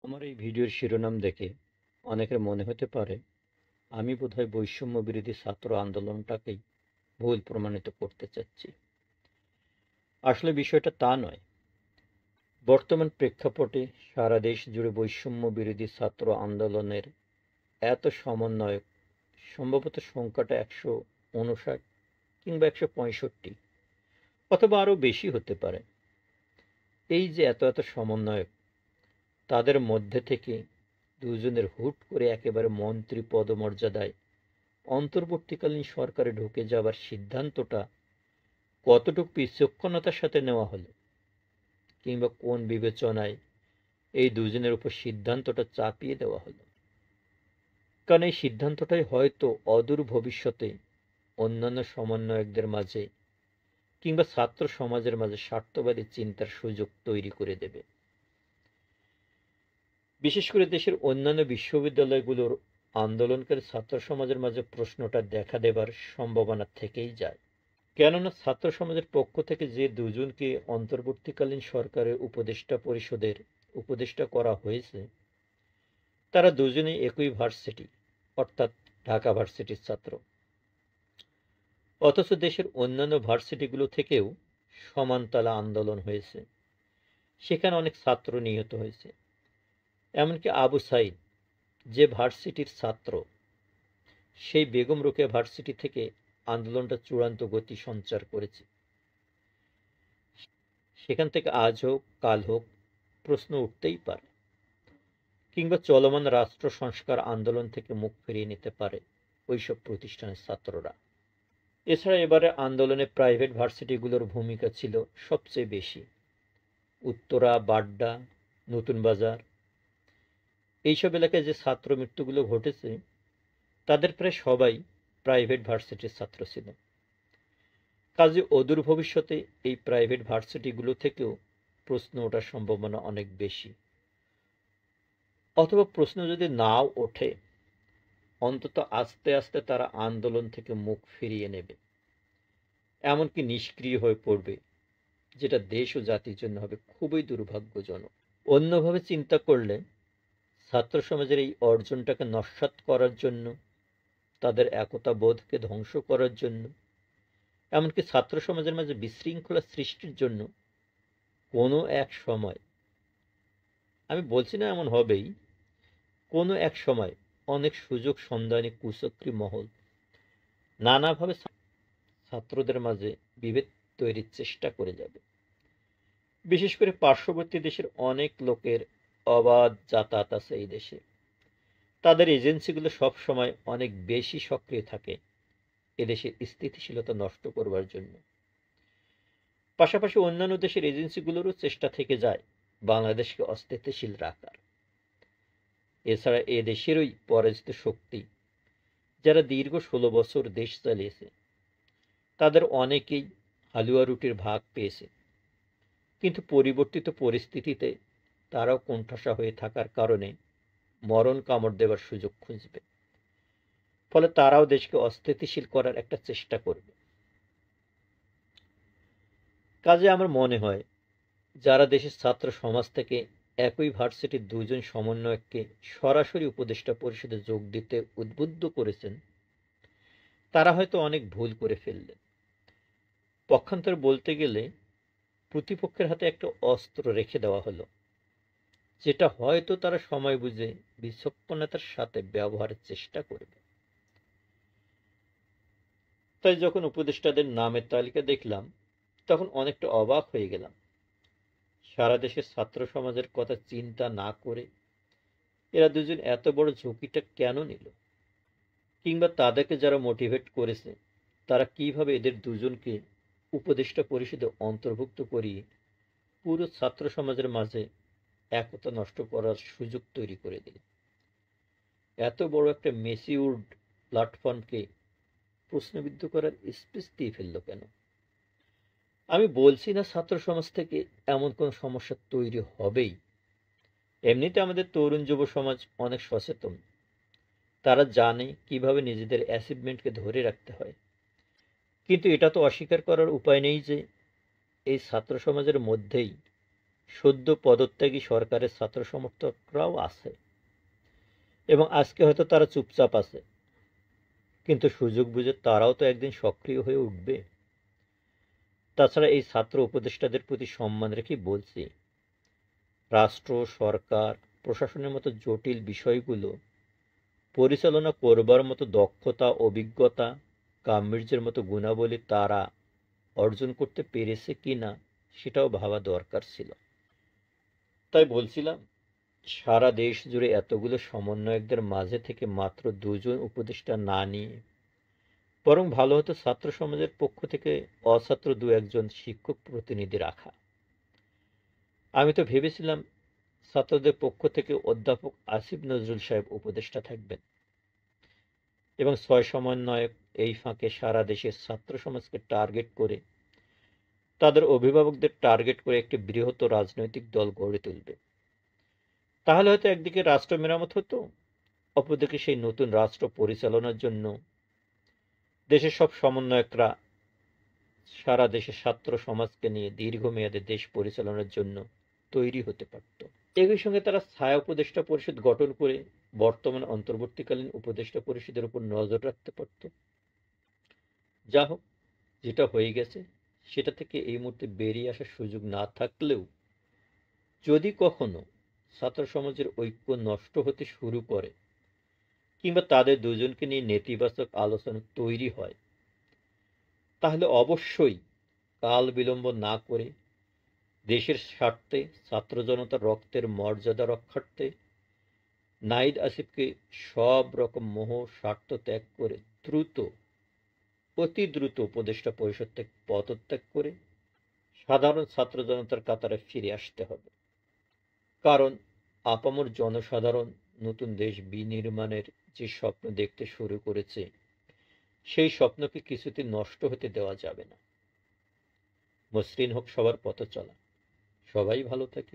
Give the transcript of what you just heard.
আমার এই ভিডিওর শিরোনাম দেখে অনেকের মনে হতে পারে আমি বোধহয় বৈষম্য বিরোধী ছাত্র আন্দোলনটাকেই ভুল প্রমাণিত করতে চাচ্ছি। আসলে বিষয়টা তা নয়। বর্তমান প্রেক্ষাপটে সারা দেশ জুড়ে বৈষম্য বিরোধী ছাত্র আন্দোলনের এত সমন্বয়ক সম্ভবত সংখ্যাটা 159 কিংবা 165 অথবা আরও বেশি হতে পারে। এই যে এত এত সমন্বয়ক, তাদের মধ্যে থেকে দুজনের হুট করে একেবারে মন্ত্রী পদমর্যাদায় অন্তর্বর্তীকালীন সরকারে ঢুকে যাবার সিদ্ধান্তটা কতটুকু বিচক্ষণতার সাথে নেওয়া হলো, কিংবা কোন বিবেচনায় এই দুজনের উপর সিদ্ধান্তটা চাপিয়ে দেওয়া হলো। কারণ এই সিদ্ধান্তটাই হয়তো অদূর ভবিষ্যতে অন্যান্য সমন্বয়কদের মাঝে কিংবা ছাত্র সমাজের মাঝে স্বার্থবাদী চিন্তার সুযোগ তৈরি করে দেবে। বিশেষ করে দেশের অন্যান্য বিশ্ববিদ্যালয়গুলোর আন্দোলনকারী ছাত্র সমাজের মাঝে প্রশ্নটা দেখা দেবার সম্ভাবনা থেকেই যায়। কেননা ছাত্র সমাজের পক্ষ থেকে যে দুজনকে অন্তর্বর্তীকালীন সরকারের উপদেষ্টা পরিষদের উপদেষ্টা করা হয়েছে, তারা দুজনেই একই ভার্সিটি অর্থাৎ ঢাকা ভার্সিটির ছাত্র। অথচ দেশের অন্যান্য ভার্সিটিগুলো থেকেও সমানতালে আন্দোলন হয়েছে, সেখানে অনেক ছাত্র নিহত হয়েছে। এমনকি আবু সাইদ যে ভার্সিটির ছাত্র, সেই বেগম রোকেয়া ভার্সিটি থেকে আন্দোলনটা চূড়ান্ত গতি সঞ্চার করেছে। সেখান থেকে আজ হোক কাল হোক প্রশ্ন উঠতেই পারে, কিংবা চলমান রাষ্ট্র সংস্কার আন্দোলন থেকে মুখ ফিরিয়ে নিতে পারে ওইসব প্রতিষ্ঠানের ছাত্ররা। এছাড়া এবারে আন্দোলনে প্রাইভেট ভার্সিটিগুলোর ভূমিকা ছিল সবচেয়ে বেশি। উত্তরা, বাড্ডা, নতুন বাজার, এইসব এলাকায় যে ছাত্র মৃত্যুগুলো ঘটেছে, তাদের প্রায় সবাই প্রাইভেট ভার্সিটির ছাত্র ছিল। কাজে অদূর ভবিষ্যতে এই প্রাইভেট ভার্সিটিগুলো থেকেও প্রশ্ন ওঠার সম্ভাবনা অনেক বেশি। অথবা প্রশ্ন যদি নাও ওঠে, অন্তত আস্তে আস্তে তারা আন্দোলন থেকে মুখ ফিরিয়ে নেবে, এমনকি নিষ্ক্রিয় হয়ে পড়বে, যেটা দেশ ও জাতির জন্য হবে খুবই দুর্ভাগ্যজনক। অন্যভাবে চিন্তা করলে ছাত্র সমাজের এই অর্জনটাকে নস্যাৎ করার জন্য, তাদের একতা বোধকে ধ্বংস করার জন্য, এমনকি ছাত্র সমাজের মাঝে বিশৃঙ্খলা সৃষ্টির জন্য কোনো এক সময়, আমি বলছি না এমন হবেই, কোনো এক সময় অনেক সুযোগ সন্ধানী কুচক্রী মহল নানাভাবে ছাত্রদের মাঝে বিভেদ তৈরির চেষ্টা করে যাবে। বিশেষ করে পার্শ্ববর্তী দেশের অনেক লোকের অবাধ যাতায়াত আছে এই দেশে। তাদের এজেন্সিগুলো সব সময় অনেক বেশি সক্রিয় থাকে এদেশের স্থিতিশীলতা নষ্ট করবার জন্য। পাশাপাশি অন্যান্য দেশের এজেন্সিগুলোরও চেষ্টা থেকে যায় বাংলাদেশকে অস্থিতিশীল রাখার। এছাড়া এ দেশেরই পরাজিত শক্তি যারা দীর্ঘ 16 বছর দেশ চালিয়েছে, তাদের অনেকেই হালুয়া রুটির ভাগ পেয়েছে, কিন্তু পরিবর্তিত পরিস্থিতিতে তারাও কোণঠাসা হয়ে থাকার কারণে মরণ কামড় দেবার সুযোগ খুঁজবে। ফলে তারাও দেশকে অস্থিতিশীল করার একটা চেষ্টা করবে। কাজে আমার মনে হয় যারা দেশের ছাত্র সমাজ থেকে একই ভার্সিটির দুজন সমন্বয়ককে সরাসরি উপদেষ্টা পরিষদে যোগ দিতে উদ্বুদ্ধ করেছেন, তারা হয়তো অনেক ভুল করে ফেললেন। পক্ষান্তরে বলতে গেলে প্রতিপক্ষের হাতে একটা অস্ত্র রেখে দেওয়া হলো, যেটা হয়তো তারা সময় বুঝে বিচক্ষণতার সাথে ব্যবহারের চেষ্টা করবে। তাই যখন উপদেষ্টাদের নামের তালিকা দেখলাম, তখন অনেকটা অবাক হয়ে গেলাম। সারা দেশের ছাত্র সমাজের কথা চিন্তা না করে এরা দুজন এত বড় ঝুঁকিটা কেন নিল, কিংবা তাদেরকে যারা মোটিভেট করেছে তারা কিভাবে এদের দুজনকে উপদেষ্টা পরিষদে অন্তর্ভুক্ত করিয়ে পুরো ছাত্র সমাজের মাঝে একতা নষ্ট করার সুযোগ তৈরি করে দিল। এত বড় একটা মেসিউর্ড প্ল্যাটফর্মকে প্রশ্নবিদ্ধ করার স্পেস দিয়ে ফেললো কেন? আমি বলছি না ছাত্র সমাজ থেকে এমন কোন সমস্যা তৈরি হবেই। এমনিতে আমাদের তরুণ যুব সমাজ অনেক সচেতন, তারা জানে কিভাবে নিজেদের অ্যাচিভমেন্টকে ধরে রাখতে হয়। কিন্তু এটা তো অস্বীকার করার উপায় নেই যে এই ছাত্র সমাজের মধ্যেই সদ্য পদত্যাগী সরকারের ছাত্র সমর্থকরাও আছে, এবং আজকে হয়তো তারা চুপচাপ আছে, কিন্তু সুযোগ বুঝে তারাও তো একদিন সক্রিয় হয়ে উঠবে। তাছাড়া এই ছাত্র উপদেষ্টাদের প্রতি সম্মান রেখেই বলছি, রাষ্ট্র, সরকার, প্রশাসনের মতো জটিল বিষয়গুলো পরিচালনা করবার মতো দক্ষতা, অভিজ্ঞতা, গাম্ভীর্যের মতো গুণাবলী তারা অর্জন করতে পেরেছে কিনা সেটাও ভাবা দরকার ছিল। তাই বলছিলাম, সারা দেশ জুড়ে এতগুলো সমন্বয়কদের মাঝে থেকে মাত্র 2জন উপদেষ্টা না নিয়ে বরং ভালো হতো ছাত্র সমাজের পক্ষ থেকে অছাত্র 2-1জন শিক্ষক প্রতিনিধি রাখা। আমি তো ভেবেছিলাম ছাত্রদের পক্ষ থেকে অধ্যাপক আসিফ নজরুল সাহেব উপদেষ্টা থাকবেন, এবং 6 সমন্বয়ক এই ফাঁকে সারা দেশের ছাত্র সমাজকে টার্গেট করে, তাদের অভিভাবকদের টার্গেট করে একটি বৃহৎ রাজনৈতিক দল গড়ে তুলবে। তাহলে হয়তো একদিকে রাষ্ট্র মেরামত হতো, অপরদিকে সেই নতুন রাষ্ট্র পরিচালনার জন্য দেশের সব সমন্বয়করা সারা দেশের ছাত্র সমাজকে নিয়ে দীর্ঘমেয়াদে দেশ পরিচালনার জন্য তৈরি হতে পারত। একই সঙ্গে তারা ছায়া উপদেষ্টা পরিষদ গঠন করে বর্তমান অন্তর্বর্তীকালীন উপদেষ্টা পরিষদের উপর নজর রাখতে পারত। যা হোক, যেটা হয়ে গেছে সেটা থেকে এই মুহূর্তে বেরিয়ে আসার সুযোগ না থাকলেও যদি কখনো ছাত্র সমাজের ঐক্য নষ্ট হতে শুরু করে কিংবা তাদের দুজনকে নিয়ে নেতিবাচক আলোচনা তৈরি হয়, তাহলে অবশ্যই কাল বিলম্ব না করে দেশের স্বার্থে, ছাত্র জনতার রক্তের মর্যাদা রক্ষার্থে নাহিদ আসিফকে সব রকম মোহ স্বার্থ ত্যাগ করে অতি দ্রুত উপদেষ্টা পরিষদ থেকে পদত্যাগ করে সাধারণ ছাত্র জনতার কাতারে ফিরে আসতে হবে। কারণ আপামর জনসাধারণ নতুন দেশ বিনির্মাণের যে স্বপ্ন দেখতে শুরু করেছে, সেই স্বপ্নকে কিছুতেই নষ্ট হতে দেওয়া যাবে না। মসৃণ হোক সবার পথ চলা। সবাই ভালো থাকে।